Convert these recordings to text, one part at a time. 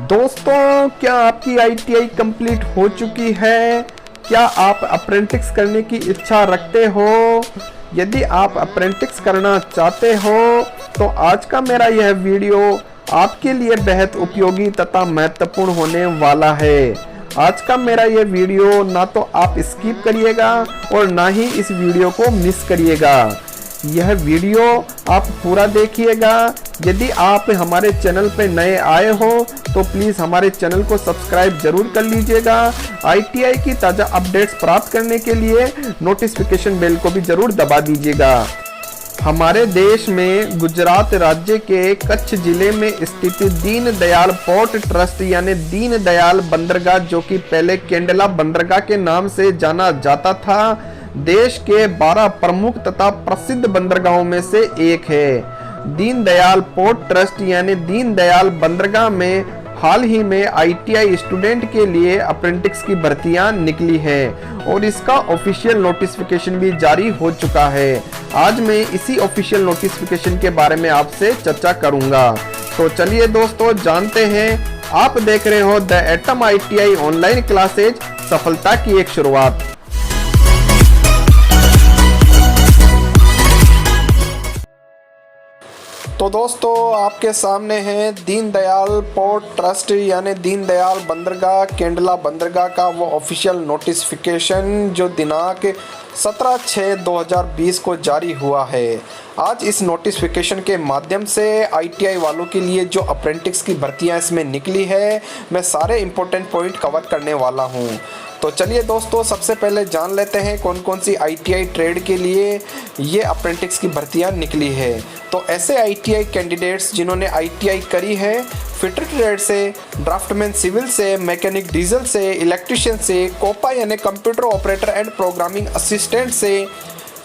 दोस्तों, क्या आपकी आईटीआई कंप्लीट हो चुकी है? क्या आप अप्रेंटिस करने की इच्छा रखते हो? यदि आप अप्रेंटिस करना चाहते हो तो आज का मेरा यह वीडियो आपके लिए बेहद उपयोगी तथा महत्वपूर्ण होने वाला है। आज का मेरा यह वीडियो ना तो आप स्किप करिएगा और ना ही इस वीडियो को मिस करिएगा। यह वीडियो आप पूरा देखिएगा। यदि आप हमारे चैनल पर नए आए हो तो प्लीज़ हमारे चैनल को सब्सक्राइब जरूर कर लीजिएगा। आईटीआई की ताज़ा अपडेट्स प्राप्त करने के लिए नोटिफिकेशन बेल को भी जरूर दबा दीजिएगा। हमारे देश में गुजरात राज्य के कच्छ जिले में स्थित दीन दयाल पोर्ट ट्रस्ट यानी दीन दयाल बंदरगाह, जो कि पहले केंडला बंदरगाह के नाम से जाना जाता था, देश के 12 प्रमुख तथा प्रसिद्ध बंदरगाहों में से एक है। दीन दयाल पोर्ट ट्रस्ट यानी दीन दयाल बंदरगाह में हाल ही में आईटीआई स्टूडेंट के लिए अप्रेंटिस की भर्तियां निकली हैं और इसका ऑफिशियल नोटिफिकेशन भी जारी हो चुका है। आज मैं इसी ऑफिशियल नोटिफिकेशन के बारे में आपसे चर्चा करूंगा। तो चलिए दोस्तों, जानते हैं। आप देख रहे हो the atom ITI online classes, सफलता की एक शुरुआत। तो दोस्तों, आपके सामने है दीन दयाल पोर्ट ट्रस्ट यानी दीन दयाल बंदरगाह केंडला बंदरगाह का वो ऑफिशियल नोटिफिकेशन जो दिनांक 17/6/2020 को जारी हुआ है। आज इस नोटिफिकेशन के माध्यम से आईटीआई वालों के लिए जो अप्रेंटिस की भर्तियां इसमें निकली है, मैं सारे इंपॉर्टेंट पॉइंट कवर करने वाला हूं। तो चलिए दोस्तों, सबसे पहले जान लेते हैं कौन कौन सी आईटीआई ट्रेड के लिए ये अप्रेंटिस की भर्तियां निकली है। तो ऐसे आईटीआई कैंडिडेट्स जिन्होंने आईटीआई करी है फिटर ट्रेड से, ड्राफ्टमैन सिविल से, मैकेनिक डीजल से, इलेक्ट्रिशियन से, कोपा यानी computer operator and programming assistant से,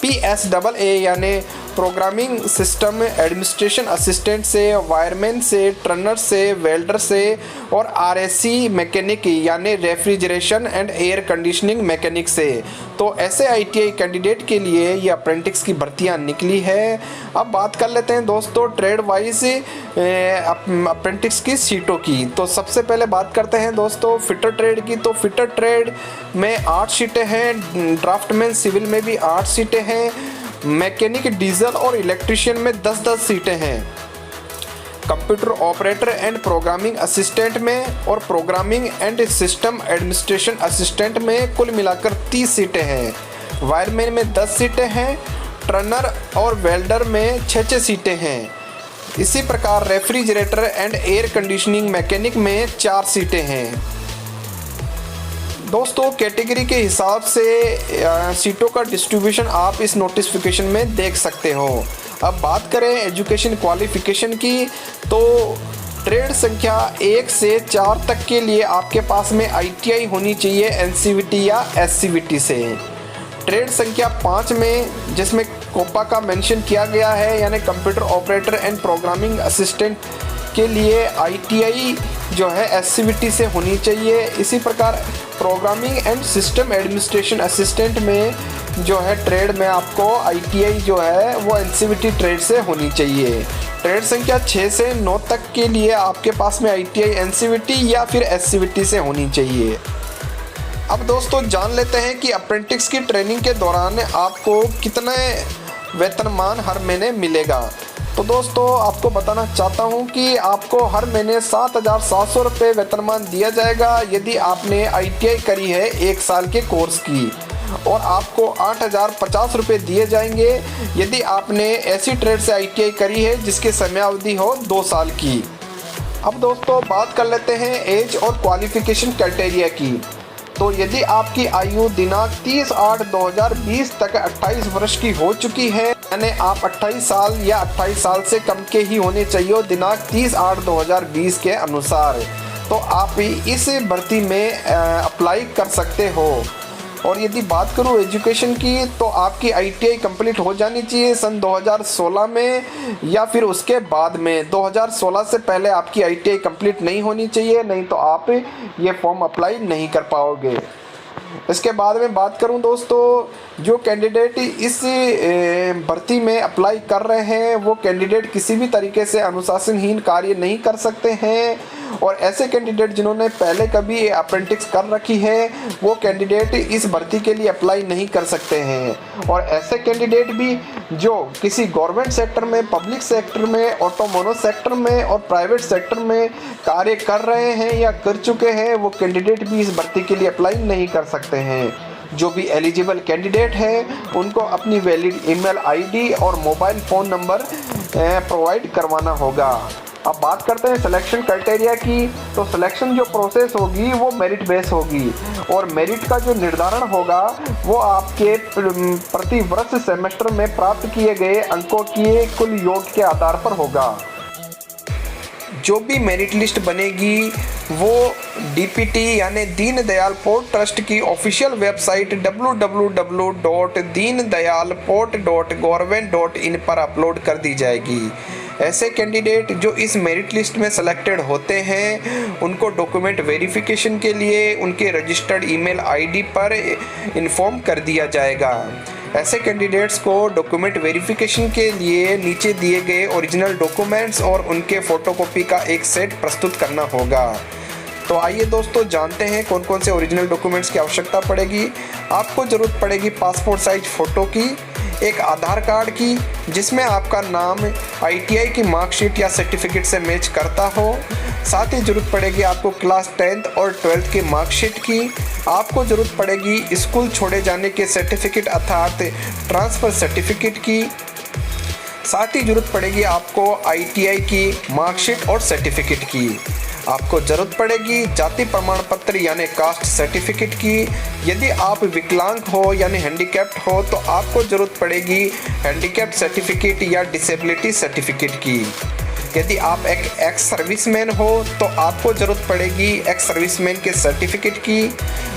PSAA यानी प्रोग्रामिंग सिस्टम एडमिनिस्ट्रेशन असिस्टेंट से, वायरमैन से, टर्नर से, वेल्डर से और RAC मैकेनिक यानी refrigeration and air conditioning mechanic से। तो ऐसे आईटीआई कैंडिडेट के लिए ये अप्रेंटिस की भर्तियां निकली है। अब बात कर लेते हैं दोस्तों ट्रेड वाइज अप्रेंटिस की सीटों की। तो सबसे पहले बात करते हैं दोस्तों फिटर ट्रेड की। तो फिटर ट्रेड में 8 सीटें हैं, ड्राफ्टमैन सिविल में भी 8 सीटें हैं, मैकेनिक डीजल और इलेक्ट्रिशियन में 10-10 सीटें हैं, computer operator and programming assistant में और programming and system administration assistant में कुल मिलाकर 30 सीटें हैं, वायरमैन में 10 सीटें हैं, टर्नर और वेल्डर में 6-6 सीटें हैं। इसी प्रकार refrigerator and air conditioning mechanic में 4 सीटें हैं। दोस्तों, कैटेगरी के हिसाब से सीटों का डिस्ट्रीब्यूशन आप इस नोटिफिकेशन में देख सकते हो। अब बात करें एजुकेशन क्वालिफिकेशन की, तो ट्रेड संख्या 1 से 4 तक के लिए आपके पास में आईटीआई होनी चाहिए एनसीवीटी या एससीवीटी से। ट्रेड संख्या 5 में जिसमें कोपा का मेंशन किया गया है यानी computer operator and programming assistant के लिए आईटीआई जो है एससीवीटी से होनी चाहिए। इसी प्रकार programming and system administration assistant में जो है ट्रेड में आपको आईटीआई जो है वो एनसीवीटी ट्रेड से होनी चाहिए। ट्रेड संख्या 6 से 9 तक के लिए आपके पास में आईटीआई एनसीवीटी या फिर एससीवीटी से होनी चाहिए। अब दोस्तों, जान लेते हैं कि अप्रेंटिस की ट्रेनिंग के दौरान आपको कितने वेतनमान हर महीने मिलेगा। तो दोस्तों, आपको बताना चाहता हूं कि आपको हर महीने 7,700 रुपये वेतनमान दिया जाएगा यदि आपने आईटीआई करी है 1 साल के कोर्स की, और आपको 8,050 रुपये दिए जाएंगे यदि आपने ऐसी ट्रेड से आईटीआई करी है जिसकी समयावधि हो 2 साल की। अब दोस्तों, बात कर लेते हैं एज और क्वालिफिकेशन क्राइटेरिया की। तो यदि आपकी आयु दिनांक 30/8/2020 तक 28 वर्ष की हो चुकी है, यानी आप 28 साल या 28 साल से कम के ही होने चाहिए दिनांक 30/8/2020 के अनुसार, तो आप इस भर्ती में अप्लाई कर सकते हो। और यदि बात करूँ एजुकेशन की, तो आपकी आईटीआई कंप्लीट हो जानी चाहिए सन 2016 में या फिर उसके बाद में। 2016 से पहले आपकी आईटीआई कंप्लीट नहीं होनी चाहिए, नहीं तो आप ये फॉर्म अप्लाई नहीं कर पाओगे। इसके बाद में बात करूं दोस्तों, जो कैंडिडेट इस भर्ती में अप्लाई कर रहे हैं वो कैंडिडेट किसी भी तरीके से अनुशासनहीन कार्य नहीं कर सकते हैं, और ऐसे कैंडिडेट जिन्होंने पहले कभी अप्रेंटिस कर रखी है वो कैंडिडेट इस भर्ती के लिए अप्लाई नहीं कर सकते हैं। और ऐसे कैंडिडेट भी जो किसी गवर्नमेंट सेक्टर में, पब्लिक सेक्टर में, ऑटोमोनो सेक्टर में और प्राइवेट सेक्टर में कार्य कर रहे हैं या कर चुके हैं वो कैंडिडेट भी इस भर्ती के लिए अप्लाई नहीं कर सकते हैं। जो भी एलिजिबल कैंडिडेट हैं उनको अपनी वैलिड ईमेल आईडी और मोबाइल फ़ोन नंबर प्रोवाइड करवाना होगा। अब बात करते हैं सिलेक्शन क्राइटेरिया की, तो सिलेक्शन जो प्रोसेस होगी वो मेरिट बेस होगी, और मेरिट का जो निर्धारण होगा वो आपके प्रति वर्ष सेमेस्टर में प्राप्त किए गए अंकों के कुल योग के आधार पर होगा। जो भी मेरिट लिस्ट बनेगी वो डीपीटी यानी दीनदयाल पोर्ट ट्रस्ट की ऑफिशियल वेबसाइट www.deendayalport.gov.in पर अपलोड कर दी जाएगी। ऐसे कैंडिडेट जो इस मेरिट लिस्ट में सेलेक्टेड होते हैं उनको डॉक्यूमेंट वेरिफिकेशन के लिए उनके रजिस्टर्ड ईमेल आईडी पर इन्फॉर्म कर दिया जाएगा। ऐसे कैंडिडेट्स को डॉक्यूमेंट वेरिफिकेशन के लिए नीचे दिए गए ओरिजिनल डॉक्यूमेंट्स और उनके फ़ोटोकॉपी का एक सेट प्रस्तुत करना होगा। तो आइए दोस्तों जानते हैं कौन कौन से ओरिजिनल डॉक्यूमेंट्स की आवश्यकता पड़ेगी। आपको ज़रूरत पड़ेगी पासपोर्ट साइज फ़ोटो की, एक आधार कार्ड की जिसमें आपका नाम ITI की मार्कशीट या सर्टिफिकेट से मैच करता हो। साथ ही ज़रूरत पड़ेगी आपको क्लास 10th और 12th की मार्कशीट की। आपको ज़रूरत पड़ेगी स्कूल छोड़े जाने के सर्टिफिकेट अर्थात ट्रांसफ़र सर्टिफिकेट की। साथ ही ज़रूरत पड़ेगी आपको ITI की मार्कशीट और सर्टिफिकेट की। आपको ज़रूरत पड़ेगी जाति प्रमाण पत्र यानी कास्ट सर्टिफिकेट की। यदि आप विकलांग हो यानी हैंडीकैप्ड हो तो आपको ज़रूरत पड़ेगी हैंडीकैप्ड सर्टिफिकेट या डिसेबिलिटी सर्टिफिकेट की। यदि आप एक एक्स सर्विसमैन हो तो आपको ज़रूरत पड़ेगी एक्स सर्विसमैन के सर्टिफिकेट की,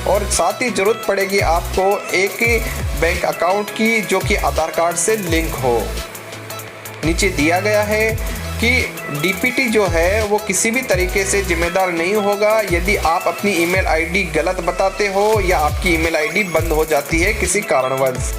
और साथ ही ज़रूरत पड़ेगी आपको एक बैंक अकाउंट की जो कि आधार कार्ड से लिंक हो। नीचे दिया गया है कि डीपीटी जो है वो किसी भी तरीके से जिम्मेदार नहीं होगा यदि आप अपनी ईमेल आईडी गलत बताते हो या आपकी ईमेल आईडी बंद हो जाती है किसी कारणवश।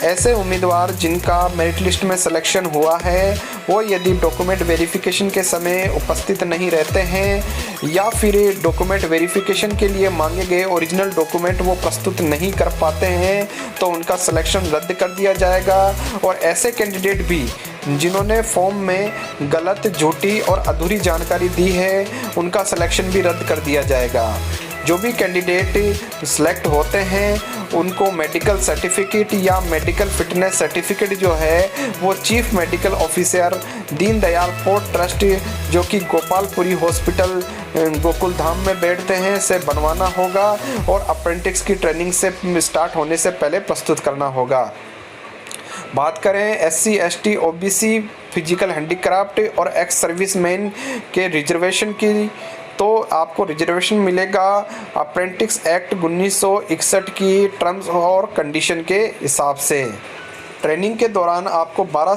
ऐसे उम्मीदवार जिनका मेरिट लिस्ट में सिलेक्शन हुआ है वो यदि डॉक्यूमेंट वेरिफिकेशन के समय उपस्थित नहीं रहते हैं या फिर डॉक्यूमेंट वेरिफिकेशन के लिए मांगे गए ओरिजिनल डॉक्यूमेंट वो प्रस्तुत नहीं कर पाते हैं तो उनका सिलेक्शन रद्द कर दिया जाएगा। और ऐसे कैंडिडेट भी जिन्होंने फॉर्म में गलत, झूठी और अधूरी जानकारी दी है उनका सिलेक्शन भी रद्द कर दिया जाएगा। जो भी कैंडिडेट सिलेक्ट होते हैं उनको मेडिकल सर्टिफिकेट या मेडिकल फिटनेस सर्टिफिकेट जो है वो chief medical officer Deendayal port trust जो कि गोपालपुरी हॉस्पिटल गोकुल धाम में बैठते हैं से बनवाना होगा और अप्रेंटिस की ट्रेनिंग से स्टार्ट होने से पहले प्रस्तुत करना होगा। बात करें SC ST OBC physical handicraft और एक्स सर्विसमैन के रिजर्वेशन की, तो आपको रिजर्वेशन मिलेगा अप्रेंटिस एक्ट 1961 की टर्म्स और कंडीशन के हिसाब से। ट्रेनिंग के दौरान आपको 12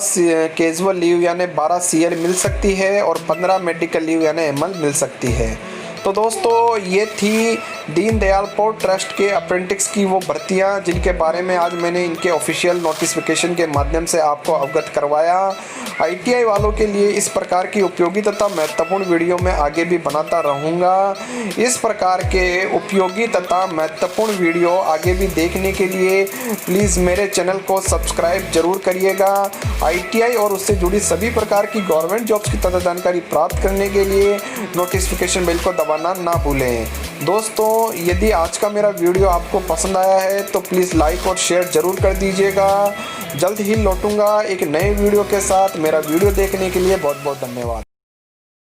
कैजुअल लीव यानी 12 CL मिल सकती है और 15 मेडिकल लीव यानी ML मिल सकती है। तो दोस्तों ये थी दीनदयाल पोर्ट ट्रस्ट के अप्रेंटिस की वो भर्तियां जिनके बारे में आज मैंने इनके ऑफिशियल नोटिफिकेशन के माध्यम से आपको अवगत करवाया। ITI वालों के लिए इस प्रकार की उपयोगी तथा महत्वपूर्ण वीडियो मैं आगे भी बनाता रहूँगा। इस प्रकार के उपयोगी तथा महत्वपूर्ण वीडियो आगे भी देखने के लिए प्लीज़ मेरे चैनल को सब्सक्राइब जरूर करिएगा। ITI और उससे जुड़ी सभी प्रकार की गवर्नमेंट जॉब्स की ताज़ा जानकारी प्राप्त करने के लिए नोटिफिकेशन बेल को दबाना ना भूलें। दोस्तों यदि आज का मेरा वीडियो आपको पसंद आया है तो प्लीज़ लाइक और शेयर ज़रूर कर दीजिएगा। जल्द ही लौटूंगा एक नए वीडियो के साथ। मेरा वीडियो देखने के लिए बहुत बहुत धन्यवाद।